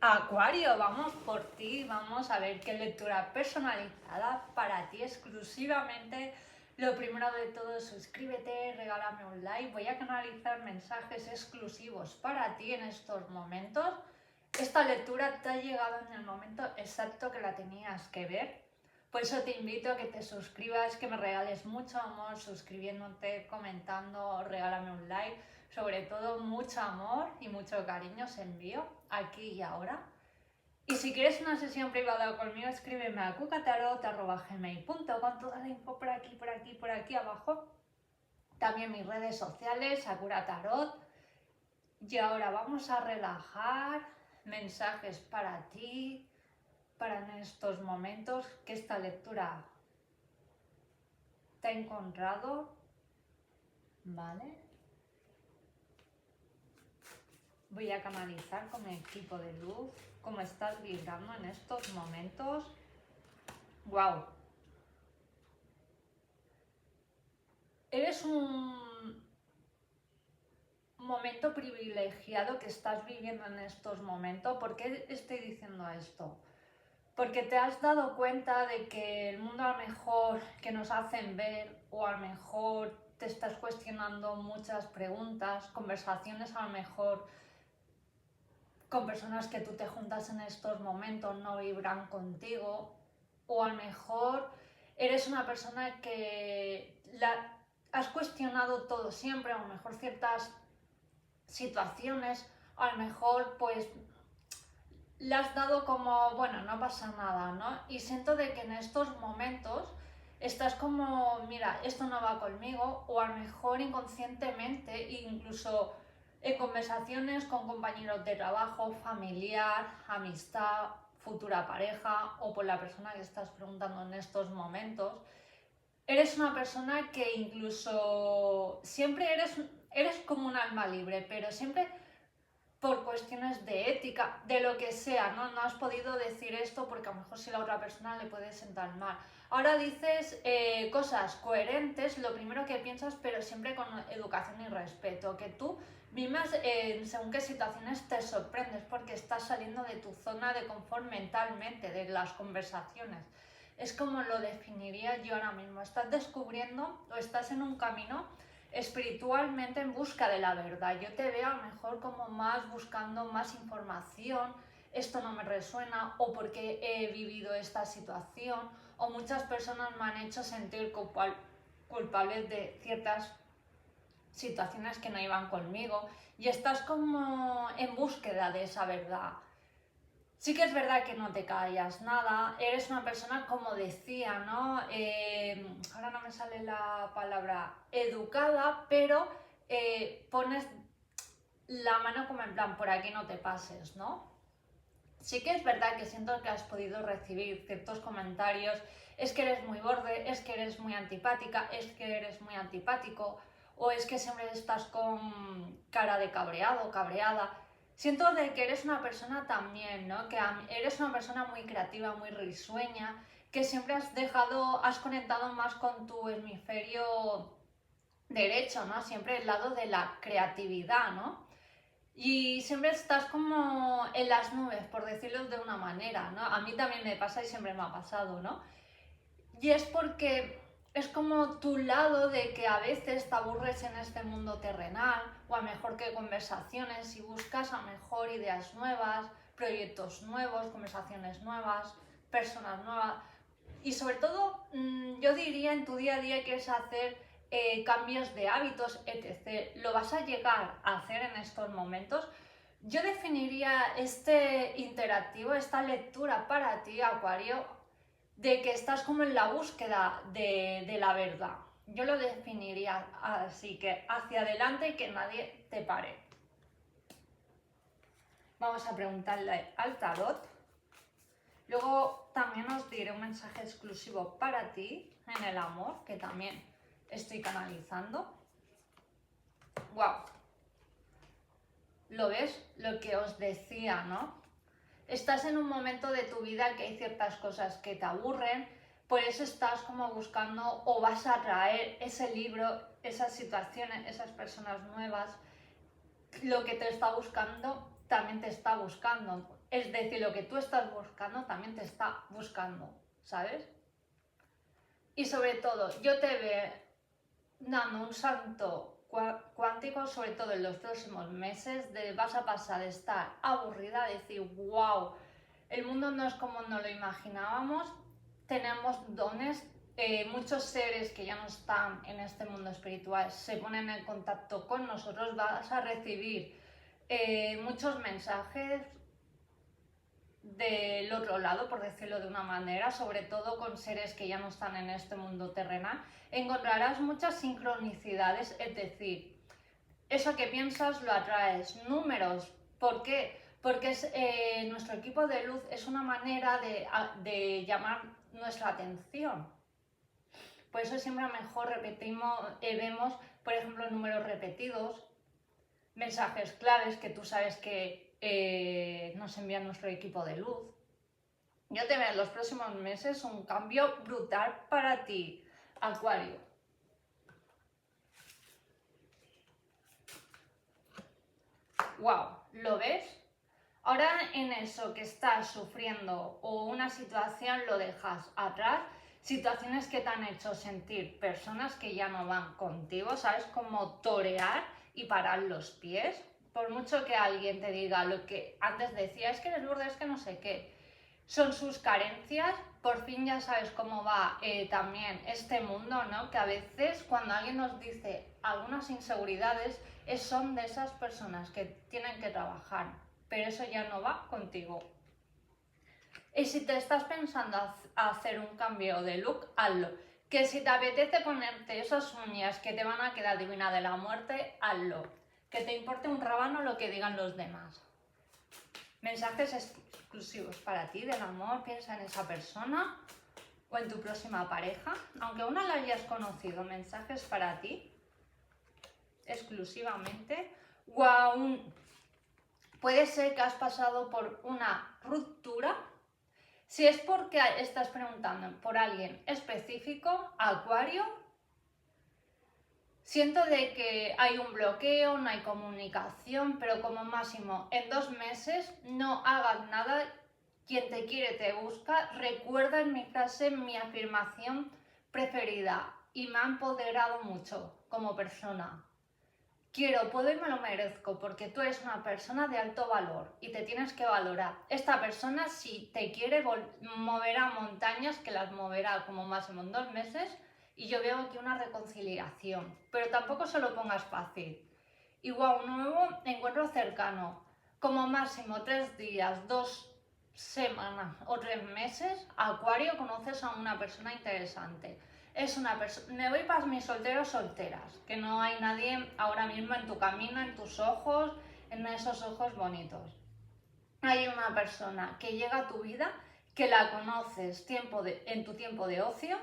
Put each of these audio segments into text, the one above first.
Acuario, vamos por ti, vamos a ver qué lectura personalizada para ti exclusivamente. Lo primero de todo, suscríbete, regálame un like, voy a canalizar mensajes exclusivos para ti en estos momentos. Esta lectura te ha llegado en el momento exacto que la tenías que ver. Por eso te invito a que te suscribas, que me regales mucho amor suscribiéndote, comentando, regálame un like. Sobre todo mucho amor y mucho cariño os envío aquí y ahora. Y si quieres una sesión privada conmigo, escríbeme a cucatarot@gmail.com, toda la info por aquí abajo. También mis redes sociales, Sakura Tarot. Y ahora vamos a relajar, mensajes para ti, para en estos momentos que esta lectura te ha encontrado, ¿vale? Voy a canalizar con mi equipo de luz cómo estás vibrando en estos momentos. ¡Wow! Eres un momento privilegiado que estás viviendo en estos momentos. ¿Por qué estoy diciendo esto? Porque te has dado cuenta de que el mundo a lo mejor que nos hacen ver, o a lo mejor te estás cuestionando muchas preguntas, conversaciones a lo mejor con personas que tú te juntas en estos momentos no vibran contigo, o a lo mejor eres una persona que has cuestionado todo siempre, a lo mejor ciertas situaciones, a lo mejor pues le has dado como, bueno, no pasa nada, ¿no? Y siento de que en estos momentos estás como, mira, esto no va conmigo, o a lo mejor inconscientemente, incluso en conversaciones con compañeros de trabajo, familiar, amistad, futura pareja, o por la persona que estás preguntando en estos momentos, eres una persona que incluso siempre eres como un alma libre, pero siempre por cuestiones de ética, de lo que sea, ¿no? No has podido decir esto porque a lo mejor si la otra persona le puede sentar mal. Ahora dices cosas coherentes, lo primero que piensas, pero siempre con educación y respeto, que tú mismas según qué situaciones te sorprendes porque estás saliendo de tu zona de confort mentalmente, de las conversaciones. Es como lo definiría yo ahora mismo. Estás descubriendo o estás en un camino espiritualmente en busca de la verdad. Yo te veo a lo mejor como más buscando más información, esto no me resuena, o porque he vivido esta situación, o muchas personas me han hecho sentir culpables de ciertas situaciones que no iban conmigo, y estás como en búsqueda de esa verdad. Sí que es verdad que no te callas nada, eres una persona, como decía, ¿no? Ahora no me sale la palabra educada, pero pones la mano como en plan, por aquí no te pases, ¿no? Sí que es verdad que siento que has podido recibir ciertos comentarios, es que eres muy borde, es que eres muy antipática, es que eres muy antipático, o es que siempre estás con cara de cabreado, cabreada. Siento de que eres una persona también, ¿no? Que eres una persona muy creativa, muy risueña, que siempre has conectado más con tu hemisferio derecho, ¿no? Siempre el lado de la creatividad, ¿no? Y siempre estás como en las nubes, por decirlo de una manera, ¿no? A mí también me pasa y siempre me ha pasado, ¿no? Y es porque es como tu lado de que a veces te aburres en este mundo terrenal, o a mejor que conversaciones, y buscas a mejor ideas nuevas, proyectos nuevos, conversaciones nuevas, personas nuevas. Y sobre todo, yo diría en tu día a día quieres hacer cambios de hábitos, etc. ¿Lo vas a llegar a hacer en estos momentos? Yo definiría este interactivo, esta lectura para ti, Acuario, de que estás como en la búsqueda de la verdad. Yo lo definiría así, que hacia adelante y que nadie te pare. Vamos a preguntarle al tarot. Luego también os diré un mensaje exclusivo para ti en el amor, que también estoy canalizando. ¡Wow! ¿Lo ves? Lo que os decía, ¿no? Estás en un momento de tu vida que hay ciertas cosas que te aburren, por eso estás como buscando, o vas a traer ese libro, esas situaciones, esas personas nuevas, lo que te está buscando también te está buscando. Es decir, lo que tú estás buscando también te está buscando, ¿sabes? Y sobre todo, yo te veo dando un salto cuántico, sobre todo en los próximos meses, vas a pasar de estar aburrida, de decir, wow, el mundo no es como nos lo imaginábamos, tenemos dones, muchos seres que ya no están en este mundo espiritual se ponen en contacto con nosotros, vas a recibir muchos mensajes del otro lado, por decirlo de una manera, sobre todo con seres que ya no están en este mundo terrenal, encontrarás muchas sincronicidades, es decir, eso que piensas lo atraes. Números, ¿por qué? Porque nuestro equipo de luz es una manera de llamar nuestra atención. Por eso siempre mejor repetimos, vemos, por ejemplo, números repetidos, mensajes claves que tú sabes que nos envía nuestro equipo de luz. Yo te veo en los próximos meses un cambio brutal para ti, Acuario. Wow, ¿lo ves? Ahora en eso que estás sufriendo o una situación lo dejas atrás, situaciones que te han hecho sentir personas que ya no van contigo, ¿sabes? Como torear y parar los pies. Por mucho que alguien te diga lo que antes decía, es que eres burda, es que no sé qué, son sus carencias, por fin ya sabes cómo va también este mundo, ¿no? Que a veces cuando alguien nos dice algunas inseguridades, son de esas personas que tienen que trabajar, pero eso ya no va contigo. Y si te estás pensando hacer un cambio de look, hazlo. Que si te apetece ponerte esas uñas que te van a quedar divina de la muerte, hazlo. Que te importe un rábano lo que digan los demás. Mensajes exclusivos para ti del amor, piensa en esa persona o en tu próxima pareja, aunque aún no la hayas conocido, mensajes para ti exclusivamente. Wow, puede ser que has pasado por una ruptura. Si es porque estás preguntando por alguien específico, Acuario, siento de que hay un bloqueo, no hay comunicación, pero como máximo en 2 meses no hagas nada. Quien te quiere te busca. Recuerda en mi frase, mi afirmación preferida y me ha empoderado mucho como persona. Quiero, puedo y me lo merezco, porque tú eres una persona de alto valor y te tienes que valorar. Esta persona, si te quiere, moverá montañas, que las moverá como máximo en 2 meses, y yo veo aquí una reconciliación, pero tampoco se lo pongas fácil. Igual un nuevo encuentro cercano, como máximo 3 días, 2 semanas o 3 meses, Acuario, conoces a una persona interesante. Es una persona, me voy para mis solteros solteras, que no hay nadie ahora mismo en tu camino, en tus ojos, en esos ojos bonitos. Hay una persona que llega a tu vida, que la conoces en tu tiempo de ocio.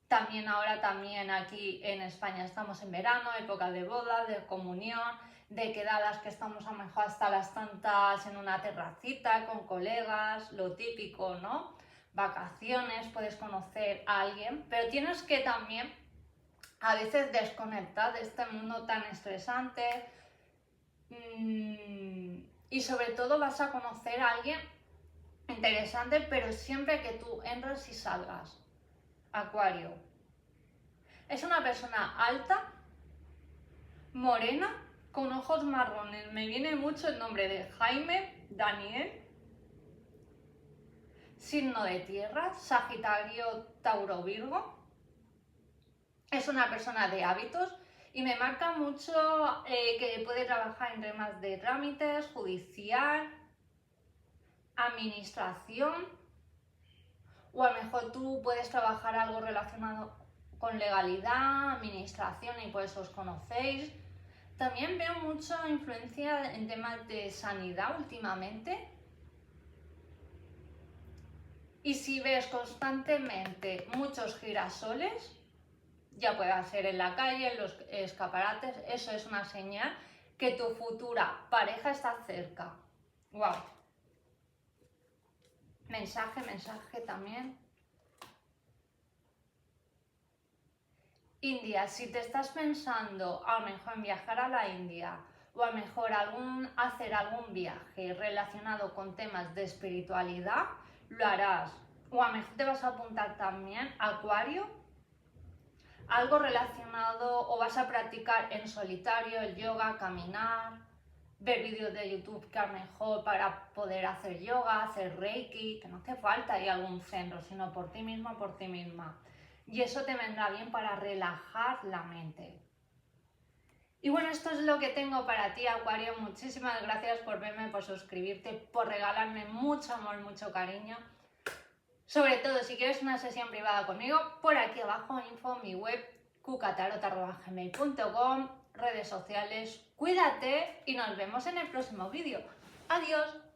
También ahora también aquí en España estamos en verano, época de boda, de comunión, de quedadas que estamos a lo mejor hasta las tantas en una terracita con colegas, lo típico, ¿no? Vacaciones, puedes conocer a alguien, pero tienes que también a veces desconectar de este mundo tan estresante y sobre todo vas a conocer a alguien interesante, pero siempre que tú entres y salgas. Acuario. Es una persona alta, morena, con ojos marrones. Me viene mucho el nombre de Jaime, Daniel. Signo de tierra, Sagitario, Tauro, Virgo. Es una persona de hábitos y me marca mucho que puede trabajar en temas de trámites, judicial, administración, o a lo mejor tú puedes trabajar algo relacionado con legalidad, administración y por eso os conocéis. También veo mucha influencia en temas de sanidad últimamente. Y si ves constantemente muchos girasoles, ya pueda ser en la calle, en los escaparates, eso es una señal que tu futura pareja está cerca. ¡Wow! Mensaje también. India, si te estás pensando a lo mejor en viajar a la India o a lo mejor hacer algún viaje relacionado con temas de espiritualidad, lo harás. O a lo mejor te vas a apuntar también a Acuario, algo relacionado, o vas a practicar en solitario el yoga, caminar, ver vídeos de YouTube que a lo mejor para poder hacer yoga, hacer reiki, que no hace falta ir a algún centro, sino por ti mismo, por ti misma. Y eso te vendrá bien para relajar la mente. Y bueno, esto es lo que tengo para ti, Acuario. Muchísimas gracias por verme, por suscribirte, por regalarme mucho amor, mucho cariño. Sobre todo, si quieres una sesión privada conmigo, por aquí abajo, info, mi web, cucatarot@gmail.com, redes sociales. Cuídate y nos vemos en el próximo vídeo. Adiós.